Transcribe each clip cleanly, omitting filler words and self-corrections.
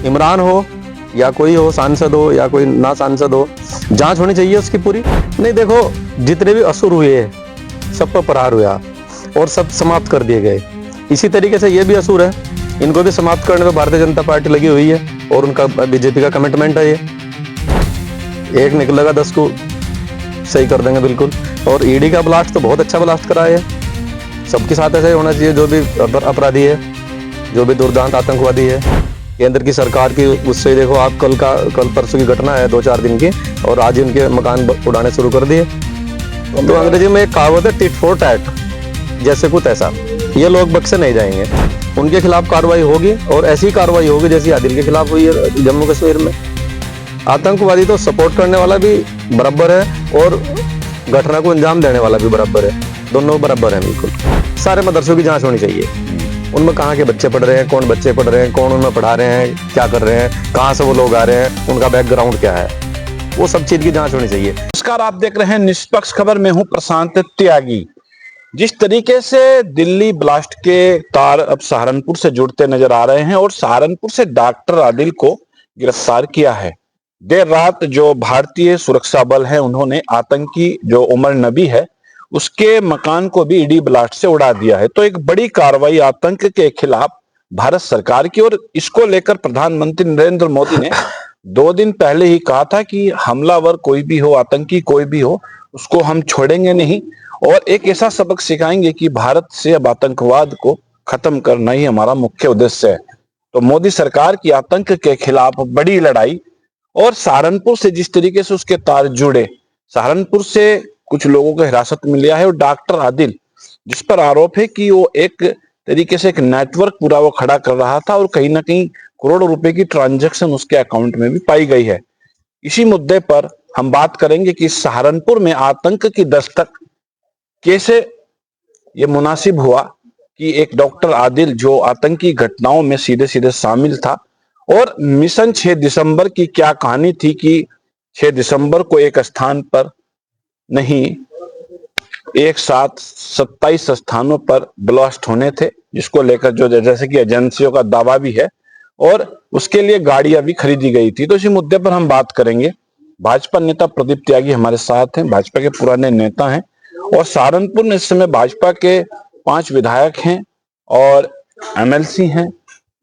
इमरान हो या कोई हो, सांसद हो या कोई ना सांसद हो, जांच होनी चाहिए उसकी पूरी। नहीं देखो, जितने भी असुर हुए सब पर प्रहार हुआ और सब समाप्त कर दिए गए। इसी तरीके से ये भी असुर है, इनको भी समाप्त करने में भारतीय जनता पार्टी लगी हुई है और उनका बीजेपी का कमिटमेंट है। ये एक निकलेगा 10 को सही कर देंगे बिल्कुल। और ईडी का ब्लास्ट तो बहुत अच्छा ब्लास्ट करा है। सबके साथ ऐसा ही होना चाहिए, जो भी अपराधी है, जो भी दुर्दांत आतंकवादी है। केंद्र की सरकार की उससे देखो आप, कल परसों की घटना है 2-4 दिन की, और आज इनके मकान उड़ाने शुरू कर दिए। तो अंग्रेजी में एक कहावत है, टिट फॉर टैट, जैसे कुछ ऐसा। ये लोग बख्शे नहीं जाएंगे, उनके खिलाफ कार्रवाई होगी और ऐसी कार्रवाई होगी जैसी आदिल के खिलाफ हुई है जम्मू कश्मीर में। आतंकवादी तो सपोर्ट करने वाला भी बराबर है और घटना को अंजाम देने वाला भी बराबर है, दोनों बराबर हैं बिल्कुल। सारे मदरसों की जांच होनी चाहिए, उनमें कहाँ के बच्चे पढ़ रहे हैं, कौन बच्चे पढ़ रहे हैं, कौन उनमें पढ़ा रहे हैं, क्या कर रहे हैं, कहाँ से वो लोग आ रहे हैं, उनका बैकग्राउंड क्या है, वो सब चीज की जांच होनी चाहिए। नमस्कार, आप देख रहे हैं निष्पक्ष खबर में हूं प्रशांत त्यागी। जिस तरीके से दिल्ली ब्लास्ट के तार अब सहारनपुर से जुड़ते नजर आ रहे हैं और सहारनपुर से डॉक्टर आदिल को गिरफ्तार किया है। देर रात जो भारतीय सुरक्षा बल है उन्होंने आतंकी जो उमर नबी है उसके मकान को भी ईडी ब्लास्ट से उड़ा दिया है। तो एक बड़ी कार्रवाई आतंक के खिलाफ भारत सरकार की, और इसको लेकर प्रधानमंत्री नरेंद्र मोदी ने 2 दिन पहले ही कहा था कि हमलावर कोई भी हो, आतंकी कोई भी हो, उसको हम छोड़ेंगे नहीं और एक ऐसा सबक सिखाएंगे कि भारत से अब आतंकवाद को खत्म करना ही हमारा मुख्य उद्देश्य है। तो मोदी सरकार की आतंक के खिलाफ बड़ी लड़ाई, और सहारनपुर से जिस तरीके से उसके तार जुड़े, सहारनपुर से कुछ लोगों को हिरासत में लिया है और डॉक्टर आदिल जिस पर आरोप है कि वो एक तरीके से एक नेटवर्क पूरा वो खड़ा कर रहा था और कहीं ना कहीं करोड़ों रुपए की ट्रांजैक्शन उसके अकाउंट में भी पाई गई है। इसी मुद्दे पर हम बात करेंगे कि सहारनपुर में आतंक की दस्तक कैसे ये मुनासिब हुआ कि एक डॉक्टर आदिल जो आतंकी घटनाओं में सीधे सीधे शामिल था, और मिशन 6 दिसंबर की क्या कहानी थी कि 6 दिसंबर को एक स्थान पर नहीं, एक साथ 27 स्थानों पर ब्लास्ट होने थे, जिसको लेकर जो जैसे कि एजेंसियों का दावा भी है और उसके लिए गाड़ियां भी खरीदी गई थी। तो इसी मुद्दे पर हम बात करेंगे। भाजपा नेता प्रदीप त्यागी हमारे साथ हैं, भाजपा के पुराने नेता हैं, और सहारनपुर में इस समय भाजपा के 5 विधायक हैं और एमएलसी हैं।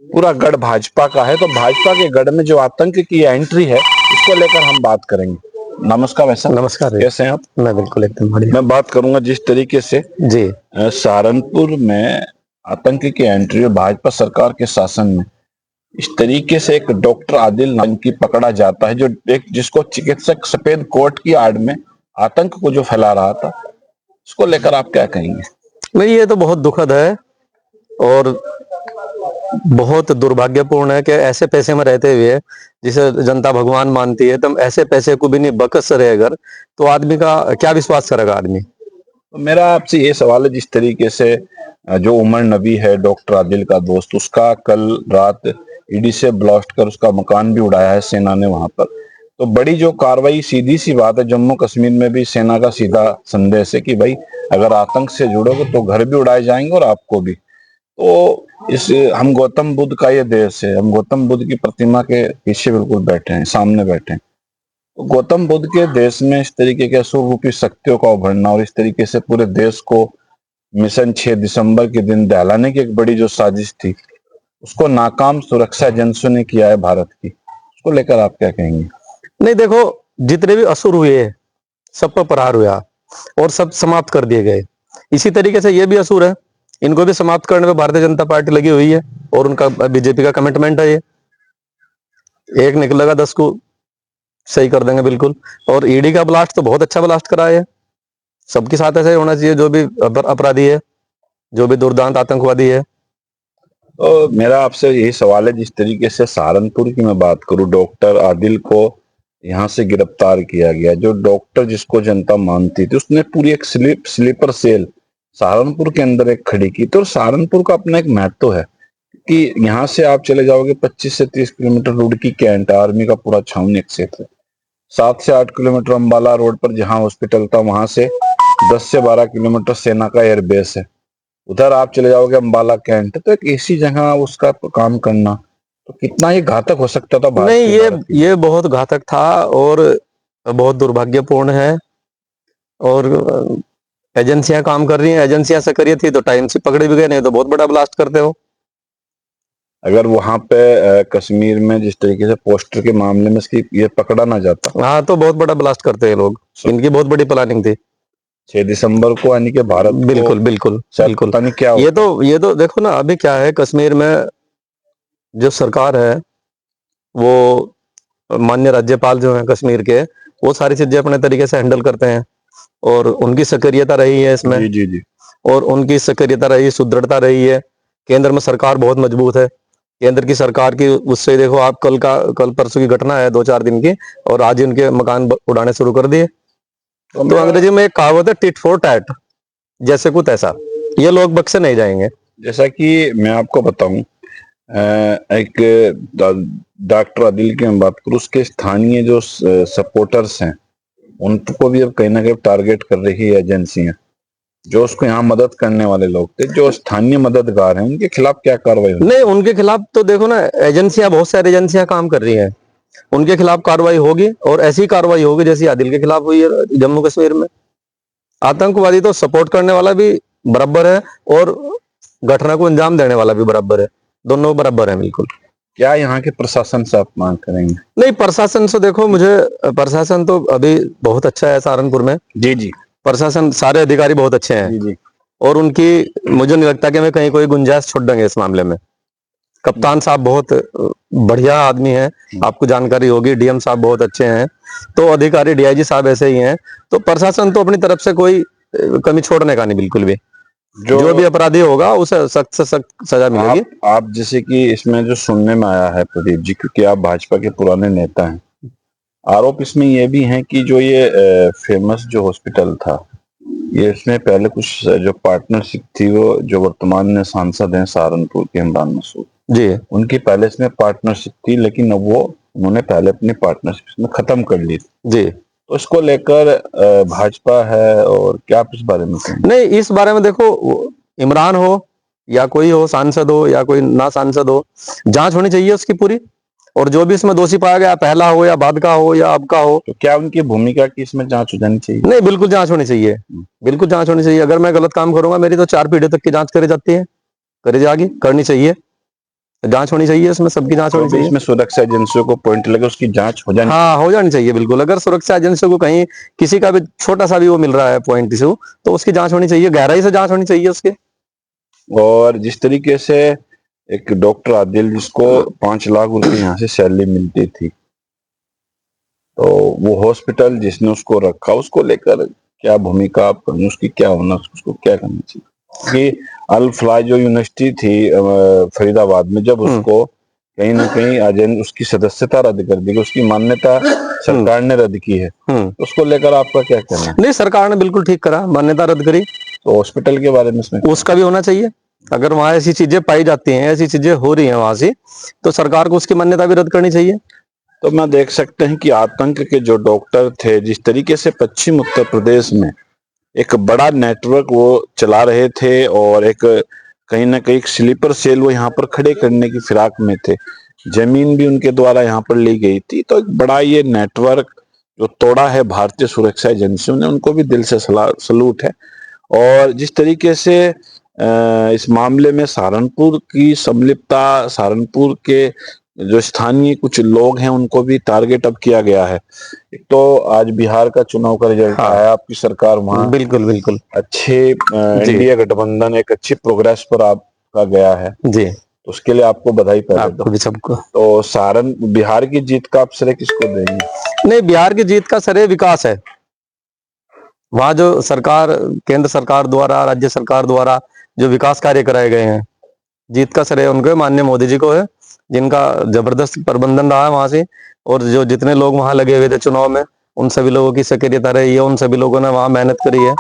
पूरा गढ़ भाजपा का है। तो भाजपा के गढ़ में जो आतंक की एंट्री है इसको लेकर हम बात करेंगे। नमस्कार वैसा। नमस्कार, कैसे हैं आप? मैं बिल्कुल एकदम बढ़िया। मैं बात करूंगा जिस तरीके से जी सहारनपुर में आतंक की एंट्री भाजपा सरकार के शासन में इस तरीके से एक डॉक्टर आदिल नाम की पकड़ा जाता है, जो एक जिसको चिकित्सक सफेद कोट की आड़ में आतंक को जो फैला रहा था, इसको लेकर आप क्या कहेंगे? नहीं, ये तो बहुत दुखद है और बहुत दुर्भाग्यपूर्ण है कि ऐसे पैसे में रहते हुए जिसे जनता भगवान मानती है, तो ऐसे पैसे को भी नहीं बकस रहे अगर, तो आदमी का क्या विश्वास करेगा आदमी। तो मेरा आपसे ये सवाल है, जिस तरीके से जो उमर नबी है डॉक्टर आदिल का दोस्त, उसका कल रात ईडी से ब्लास्ट कर उसका मकान भी उड़ाया है सेना ने वहां पर। तो बड़ी जो कार्रवाई, सीधी सी बात है, जम्मू कश्मीर में भी सेना का सीधा संदेश है कि भाई अगर आतंक से जुड़ोगे तो घर भी उड़ाए जाएंगे और आपको भी। तो इस हम गौतम बुद्ध का ये देश है, हम गौतम बुद्ध की प्रतिमा के पीछे बिल्कुल बैठे हैं, सामने बैठे हैं। तो गौतम बुद्ध के देश में इस तरीके के असुर रूपी शक्तियों का उभरना और इस तरीके से पूरे देश को मिशन 6 दिसंबर के दिन दहलाने की एक बड़ी जो साजिश थी, उसको नाकाम सुरक्षा एजेंसियों ने किया है भारत की, उसको लेकर आप क्या कहेंगे? नहीं देखो, जितने भी असुर हुए सब पर प्रहार हुआ और सब समाप्त कर दिए गए। इसी तरीके से ये भी असुर है, इनको भी समाप्त करने में भारतीय जनता पार्टी लगी हुई है और उनका बीजेपी का कमिटमेंट है। ये एक निकलेगा 10 को सही कर देंगे बिल्कुल। और ईडी का ब्लास्ट तो बहुत अच्छा ब्लास्ट करा है। सबके साथ ऐसा ही होना चाहिए, जो भी अपराधी है, जो भी दुर्दांत आतंकवादी है। तो मेरा आपसे यही सवाल है, जिस तरीके से सहारनपुर की मैं बात करूं, डॉक्टर आदिल को यहाँ से गिरफ्तार किया गया, जो डॉक्टर जिसको जनता मानती थी, उसने पूरी एक स्लीपर सेल सहारनपुर के अंदर एक खड़ी की। तो सहारनपुर का अपना एक महत्व है कि यहाँ से आप चले जाओगे 25 से 30 किलोमीटर रुड़की कैंट, आर्मी का पूरा छावनी क्षेत्र, 7 से 8 किलोमीटर अंबाला रोड पर जहाँ हॉस्पिटल था, वहां से 10 से 12 किलोमीटर सेना का एयरबेस है। उधर आप चले जाओगे अंबाला कैंट, तो एक ऐसी जगह उसका काम करना, तो कितना ये घातक हो सकता था भारत नहीं, भारत के लिए? ये बहुत घातक था और बहुत दुर्भाग्यपूर्ण है। और एजेंसियां काम कर रही हैं, एजेंसियां सक्रिय थी तो टाइम से पकड़े भी गए, नहीं तो बहुत बड़ा ब्लास्ट करते हो। अगर वहां पे कश्मीर में जिस तरीके से पोस्टर के मामले में इसकी ये पकड़ा ना जाता, हाँ, तो बहुत बड़ा ब्लास्ट करते हैं लोग। इनकी बहुत बड़ी प्लानिंग थी। 6 दिसंबर को, यानी कि भारत को बिल्कुल बिल्कुल शायद बिल्कुल। पता नहीं क्या ये होता। तो ये तो देखो ना, अभी क्या है कश्मीर में, जो सरकार है वो, माननीय राज्यपाल जो है कश्मीर के, वो सारी चीजें अपने तरीके से हैंडल करते हैं और उनकी सक्रियता रही है इसमें। जी जी जी। और उनकी सक्रियता रही, सुदृढ़ता रही है। केंद्र में सरकार बहुत मजबूत है। केंद्र की सरकार की उससे देखो आप, कल परसों की घटना है 2-4 दिन की, और आज उनके मकान उड़ाने शुरू कर दिए। तो तो मैं अंग्रेजी में एक कहावत है, टिट फॉर टैट, जैसे कुछ ऐसा। ये लोग बख्शे नहीं जाएंगे। जैसा कि मैं आपको बताऊं, एक डॉक्टर आदिल की मैं बात करूं, उसके स्थानीय जो सपोर्टर्स हैं उनको भी अब कहीं ना कहीं टारगेट कर रही है एजेंसियां। जो उसको यहाँ मदद करने वाले लोग थे, जो स्थानीय मददगार हैं, उनके खिलाफ क्या कार्रवाई होनी? नहीं, उनके खिलाफ तो देखो ना, एजेंसियां, बहुत सारी एजेंसियां काम कर रही हैं। उनके खिलाफ कार्रवाई होगी और ऐसी कार्रवाई होगी जैसी आदिल के खिलाफ हुई है जम्मू कश्मीर में। आतंकवादी तो सपोर्ट करने वाला भी बराबर है और घटना को अंजाम देने वाला भी बराबर है। दोनों बराबर है बिल्कुल। क्या यहाँ के प्रशासन से आप मांग करेंगे? नहीं, प्रशासन से देखो, मुझे प्रशासन तो अभी बहुत अच्छा है सहारनपुर में। जी जी प्रशासन, सारे अधिकारी बहुत अच्छे हैं जी जी। और उनकी, मुझे नहीं लगता कि मैं कहीं कोई गुंजाइश छोड़ देंगे इस मामले में। कप्तान साहब बहुत बढ़िया आदमी हैं, आपको जानकारी होगी। डीएम साहब बहुत अच्छे हैं, तो अधिकारी डीआईजी साहब ऐसे ही हैं। तो प्रशासन तो अपनी तरफ से कोई कमी छोड़ने का नहीं बिल्कुल भी। जो भी अपराधी होगा उसे सख्त से सख्त सजा मिलेगी। आप जैसे कि इसमें जो सुनने में आया है प्रदीप जी, क्योंकि आप भाजपा के पुराने नेता हैं, आरोप इसमें ये भी है कि जो ये फेमस जो हॉस्पिटल था, ये इसमें पहले कुछ जो पार्टनरशिप थी, वो जो वर्तमान में सांसद हैं सहारनपुर के इमरान मसूद जी उनकी पहले इसमें पार्टनरशिप थी, लेकिन अब वो उन्होंने पहले अपनी पार्टनरशिप इसमें खत्म कर ली थी। जी। तो इसको लेकर भाजपा है, और क्या आप इस बारे में कहेंगे? नहीं, इस बारे में देखो, इमरान हो या कोई हो, सांसद हो या कोई ना सांसद हो, जांच होनी चाहिए उसकी पूरी। और जो भी इसमें दोषी पाया गया, पहला हो या बाद का हो या अब का हो, तो क्या उनकी भूमिका की इसमें जांच हो जानी चाहिए? नहीं, बिल्कुल जांच होनी चाहिए। बिल्कुल जांच होनी चाहिए। अगर मैं गलत काम करूंगा, मेरी तो 4 पीढ़ी तक की जांच करी जाती है, करी जाएगी, करनी चाहिए। जांच होनी चाहिए, इसमें सबकी जांच होनी चाहिए। इसमें सुरक्षा एजेंसियों को पॉइंट लगे, उसकी जांच हो जानी। हाँ, हो जानी चाहिए बिल्कुल। अगर सुरक्षा एजेंसियों को कहीं किसी का भी छोटा सा भी वो मिल रहा है पॉइंट इशू, तो उसकी जांच होनी चाहिए, गहराई से जांच होनी चाहिए उसकी। और जिस तरीके से एक डॉक्टर आदिल, जिसको 5 लाख रुपए यहाँ से सैलरी मिलती थी, तो वो हॉस्पिटल जिसने उसको रखा, उसको लेकर क्या भूमिका आप करेंगे? उसकी क्या होना, उसको क्या करना चाहिए? कि अल फलाह जो यूनिवर्सिटी थी फरीदाबाद में, जब उसको कहीं ना कहीं उसकी सदस्यता रद्द कर दी गई, उसकी मान्यता सरकार ने रद्द की है, उसको लेकर आपका क्या कहना है? नहीं, सरकार ने बिल्कुल ठीक करा, मान्यता रद्द करी। तो हॉस्पिटल के बारे में इसमें उसका भी होना चाहिए। अगर वहां ऐसी चीजें पाई जाती हैं, ऐसी चीजें हो रही हैं वहां से, तो सरकार को उसकी मान्यता भी रद्द करनी चाहिए। तो मैं देख सकते हैं कि आतंक के जो डॉक्टर थे, जिस तरीके से पश्चिम उत्तर प्रदेश में एक बड़ा नेटवर्क वो चला रहे थे, और एक कहीं ना कहीं स्लीपर सेल वो यहाँ पर खड़े करने की फिराक में थे, जमीन भी उनके द्वारा यहाँ पर ली गई थी। तो एक बड़ा ये नेटवर्क जो तोड़ा है भारतीय सुरक्षा एजेंसियों ने, उनको भी दिल से सलूट है। और जिस तरीके से इस मामले में सहारनपुर की संलिप्तता, सहारनपुर के जो स्थानीय कुछ लोग हैं, उनको भी टारगेट अब किया गया है। एक तो आज बिहार का चुनाव का रिजल्ट आया, आपकी सरकार वहाँ बिल्कुल बिल्कुल अच्छे इंडिया गठबंधन एक अच्छी प्रोग्रेस पर आपका गया है जी। तो उसके लिए आपको बधाई पहले आपको भी सबको। तो बिहार की जीत का आप श्रेय किसको देंगे? नहीं, बिहार की जीत का श्रेय विकास है। वहां जो सरकार, केंद्र सरकार द्वारा, राज्य सरकार द्वारा जो विकास कार्य कराए गए हैं, जीत का श्रेय उनको, माननीय मोदी जी को है, जिनका जबरदस्त प्रबंधन रहा है वहां से। और जो जितने लोग वहां लगे हुए थे चुनाव में, उन सभी लोगों की सक्रियता रही है, उन सभी लोगों ने वहां मेहनत करी है।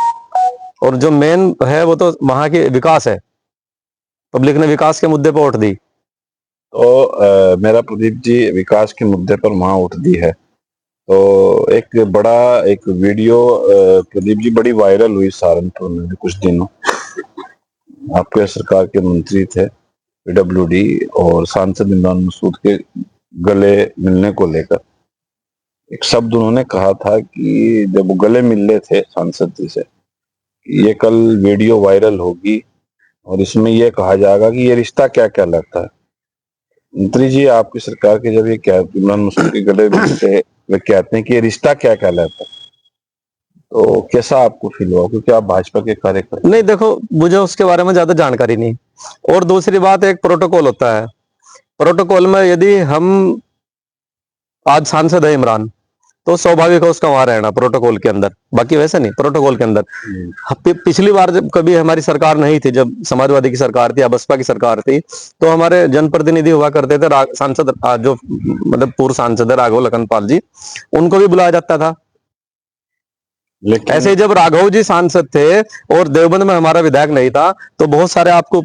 और जो मेन है वो तो वहां के विकास है। पब्लिक ने विकास के मुद्दे पर वोट दी। तो मेरा प्रदीप जी, विकास के मुद्दे पर वहां वोट दी है, तो एक वीडियो प्रदीप जी बड़ी वायरल हुई सहारनपुर में कुछ दिनों, आपके सरकार के मंत्री थे, पीडब्ल्यूडी और सांसद इमरान मसूद के गले मिलने को लेकर एक शब्द उन्होंने कहा था कि जब वो गले मिल रहे थे सांसद जी से, ये कल वीडियो वायरल होगी और इसमें ये कहा जाएगा कि ये रिश्ता क्या कहलाता है। मंत्री जी, आपकी सरकार के जब ये क्या इमरान मसूद के गले मिलते वे कहते हैं कि ये रिश्ता क्या कहलाता है, तो कैसा आपको फील हुआ, क्योंकि आप भाजपा के कार्यकर्ता? नहीं देखो, मुझे उसके बारे में ज्यादा जानकारी नहीं। और दूसरी बात, एक प्रोटोकॉल होता है, प्रोटोकॉल में यदि हम आज सांसद है इमरान, तो स्वाभाविक है उसका वहां रहना प्रोटोकॉल के अंदर, बाकी वैसे नहीं प्रोटोकॉल के अंदर। पिछली बार जब कभी हमारी सरकार नहीं थी, जब समाजवादी की सरकार थी या बसपा की सरकार थी, तो हमारे जनप्रतिनिधि हुआ करते थे सांसद, जो मतलब पूर्व सांसद है राघव लखनपाल जी, उनको भी बुलाया जाता था। लेकिन ऐसे ही जब राघव जी सांसद थे और देवबंद में हमारा विधायक नहीं था, तो बहुत सारे आपको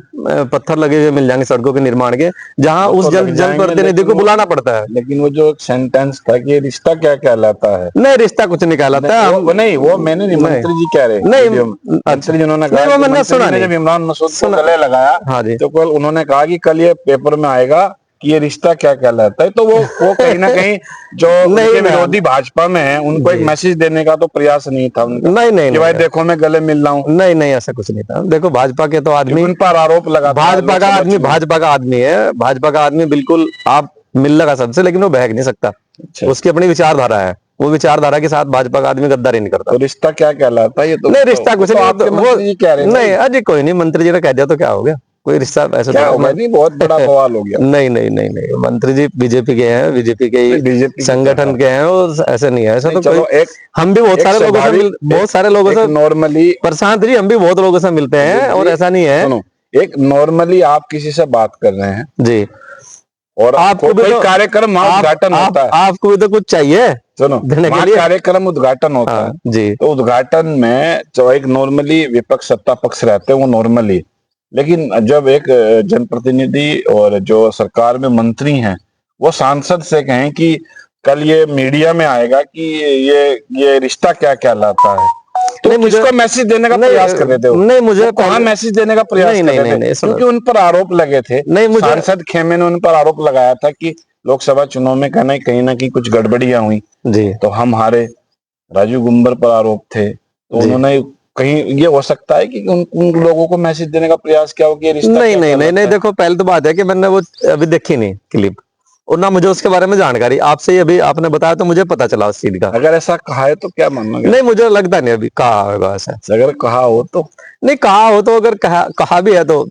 पत्थर लगे हुए मिल जाएंगे सड़कों के निर्माण के, जहां उस जनप्रतिनिधि को बुलाना पड़ता है। लेकिन वो जो एक सेंटेंस था कि ये रिश्ता क्या कहलाता है, नहीं, रिश्ता कुछ नहीं कहलाता है। वो नहीं, वो मैंने नहीं, मंत्री जी कह रहे नहीं, मंत्री जी उन्होंने कहा, वो मैंने सुना जब इमरान मसूद को गले लगाया, हाँ जी, तो कल उन्होंने कहा कि कल ये पेपर में आएगा कि ये रिश्ता क्या कहलाता है। तो वो कहीं ना कहीं जो उनके विरोधी भाजपा में है, उनको एक मैसेज देने का तो प्रयास नहीं था उनका, नहीं कि भाई देखो मैं गले मिल रहा हूँ। नहीं, ऐसा कुछ नहीं था। देखो, भाजपा के तो आदमी, उन पर आरोप लगा, भाजपा का आदमी है, भाजपा का आदमी बिल्कुल आप मिल लगा सबसे, लेकिन वो बहक नहीं सकता। उसकी अपनी विचारधारा है, वो विचारधारा के साथ भाजपा का आदमी गद्दारी नहीं करता। तो रिश्ता क्या कहलाता है? ये तो नहीं, रिश्ता कुछ नहीं, मंत्री जी कह रहे हैं। नहीं अजय, कोई नहीं, मंत्री जी ने कह दिया तो क्या हो गया, कोई रिश्ता ऐसा तो नहीं, बहुत बड़ा सवाल हो गया। नहीं, मंत्री जी बीजेपी के हैं, बीजेपी के संगठन के हैं, और ऐसे नहीं है, ऐसा तो चलो कोई, हम भी बहुत सारे लोगों से नॉर्मली, प्रशांत जी, हम भी बहुत लोगों से मिलते हैं, और ऐसा नहीं है। सुनो, एक नॉर्मली आप किसी से बात कर रहे हैं जी, और आपको भी तो कार्यक्रम उद्घाटन होता है, आपको भी तो कुछ चाहिए, सुनो, कार्यक्रम उद्घाटन होता है जी, तो उद्घाटन में जो एक नॉर्मली विपक्ष सत्ता पक्ष रहते हैं वो नॉर्मली, लेकिन जब एक जनप्रतिनिधि और जो सरकार में मंत्री हैं वो सांसद से कहें कि कल ये मीडिया में आएगा कि ये रिश्ता क्या कहलाता है, तो किसको मैसेज देने का प्रयास कर रहे थे? नहीं, मुझे कहाँ मैसेज देने का प्रयास कर रहे थे? क्योंकि उन पर आरोप लगे थे, सांसद खेमे ने उन पर आरोप लगाया था कि लोकसभा चुनाव में कहना कहीं ना कहीं कुछ गड़बड़ियां हुई जी, तो हम हारे। राजू गुंबर पर आरोप थे, तो उन्होंने कहीं ये हो सकता है कि उन लोगों को मैसेज देने का प्रयास किया हो कि रिश्ता नहीं, देखो, पहले तो बात है कि मैंने वो अभी देखी नहीं क्लिप, और ना मुझे उसके बारे में जानकारी, आपसे ही अभी आपने बताया तो मुझे पता चला उस चीज का। अगर ऐसा कहा है तो क्या मानोगे? नहीं, मुझे लगता नहीं अभी कहा होगा ऐसा। अगर कहा हो तो नहीं, कहा हो तो, अगर कहा भी है तो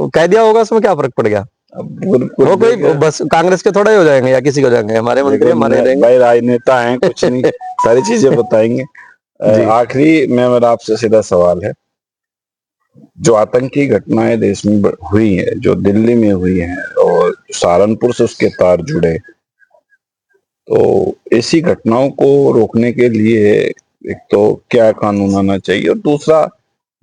कह दिया होगा, उसमें क्या फर्क पड़ गया? वो कोई बस कांग्रेस के थोड़ा ही हो जाएंगे या किसी को जाएंगे, हमारे मंत्री हमारे रहेंगे भाई, राजनेता हैं, कुछ नहीं सारी चीजें बताएंगे। आखिरी में मेरा आपसे सीधा सवाल है, जो आतंकी घटनाएं देश में हुई है, जो दिल्ली में हुई है और सहारनपुर से उसके तार जुड़े, तो ऐसी घटनाओं को रोकने के लिए एक तो क्या कानून आना चाहिए, और दूसरा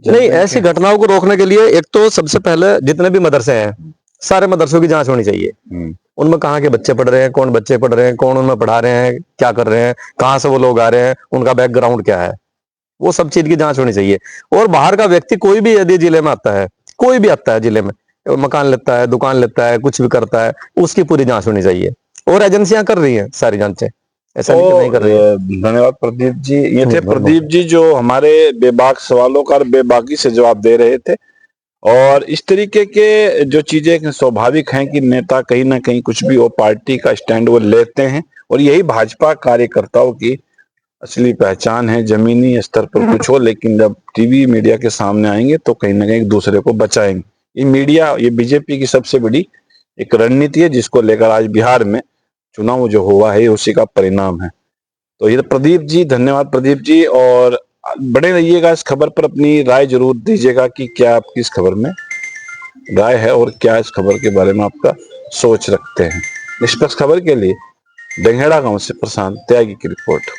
नहीं, ऐसी घटनाओं को रोकने के लिए एक तो सबसे पहले जितने भी मदरसे हैं, सारे मदरसों की जांच होनी चाहिए। उनमें कहाँ के बच्चे पढ़ रहे हैं, कौन बच्चे पढ़ रहे हैं, कौन उनमें पढ़ा रहे हैं, क्या कर रहे हैं, कहाँ से वो लोग आ रहे हैं, उनका बैकग्राउंड क्या है, वो सब चीज की जांच होनी चाहिए। और बाहर का व्यक्ति कोई भी यदि जिले में आता है, कोई भी आता है जिले में, मकान लेता है, दुकान लेता है, कुछ भी करता है, उसकी पूरी जांच होनी चाहिए। और एजेंसियां कर रही हैं सारी जांचें, ऐसा नहीं कर रही है। धन्यवाद प्रदीप जी। ये थे प्रदीप जी जो हमारे बेबाक सवालों का बेबाकी से जवाब दे रहे थे। और इस तरीके के जो चीजें स्वाभाविक हैं कि नेता कहीं ना कहीं कुछ भी वो पार्टी का स्टैंड वो लेते हैं, और यही भाजपा कार्यकर्ताओं की असली पहचान है। जमीनी स्तर पर कुछ हो, लेकिन जब टीवी मीडिया के सामने आएंगे तो कहीं ना कहीं एक दूसरे को बचाएंगे। ये मीडिया, ये बीजेपी की सबसे बड़ी एक रणनीति है, जिसको लेकर आज बिहार में चुनाव जो हुआ है उसी का परिणाम है। तो ये प्रदीप जी, धन्यवाद प्रदीप जी, और बने रहिएगा इस खबर पर, अपनी राय जरूर दीजिएगा कि क्या आपकी इस खबर में राय है और क्या इस खबर के बारे में आपका सोच रखते हैं। निष्पक्ष खबर के लिए डंगेड़ा गांव से प्रशांत त्यागी की रिपोर्ट।